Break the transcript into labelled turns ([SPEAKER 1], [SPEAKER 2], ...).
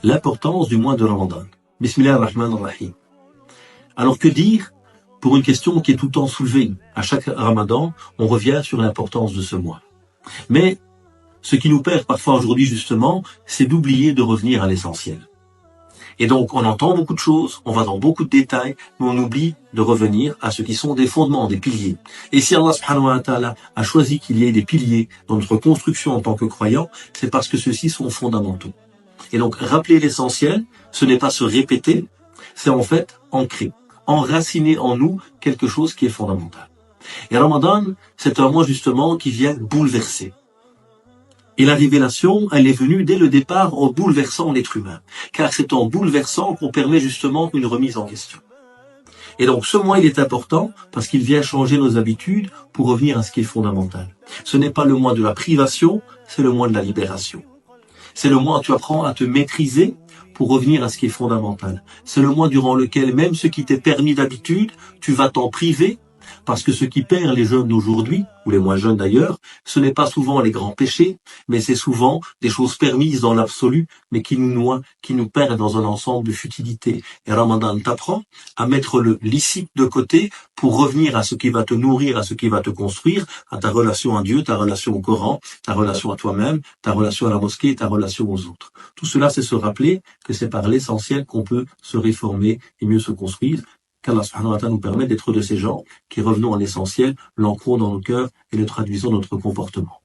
[SPEAKER 1] l'importance du mois de Ramadan. Bismillah ar-Rahman ar-Rahim. Alors que dire pour une question qui est tout le temps soulevée? À chaque Ramadan, on revient sur l'importance de ce mois. Mais ce qui nous perd parfois aujourd'hui justement, c'est d'oublier de revenir à l'essentiel. Et donc on entend beaucoup de choses, on va dans beaucoup de détails, mais on oublie de revenir à ce qui sont des fondements, des piliers. Et si Allah subhanahu wa ta'ala a choisi qu'il y ait des piliers dans notre construction en tant que croyants, c'est parce que ceux-ci sont fondamentaux. Et donc rappeler l'essentiel, ce n'est pas se répéter, c'est en fait ancrer, enraciner en nous quelque chose qui est fondamental. Et Ramadan, c'est un mois justement qui vient bouleverser. Et la révélation, elle est venue dès le départ en bouleversant l'être humain. Car c'est en bouleversant qu'on permet justement une remise en question. Et donc ce mois, il est important parce qu'il vient changer nos habitudes pour revenir à ce qui est fondamental. Ce n'est pas le mois de la privation, c'est le mois de la libération. C'est le mois où tu apprends à te maîtriser pour revenir à ce qui est fondamental. C'est le mois durant lequel même ce qui t'est permis d'habitude, tu vas t'en priver. Parce que ce qui perd les jeunes d'aujourd'hui, ou les moins jeunes d'ailleurs, ce n'est pas souvent les grands péchés, mais c'est souvent des choses permises dans l'absolu, mais qui nous noient, qui nous perdent dans un ensemble de futilité. Et Ramadan t'apprend à mettre le licite de côté pour revenir à ce qui va te nourrir, à ce qui va te construire, à ta relation à Dieu, ta relation au Coran, ta relation à toi-même, ta relation à la mosquée et ta relation aux autres. Tout cela, c'est se rappeler que c'est par l'essentiel qu'on peut se réformer et mieux se construire. Qu'Allah subhanahu wa ta'ala nous permet d'être de ces gens qui revenons à l'essentiel, l'ancrons dans nos cœurs et le traduisons dans notre comportement.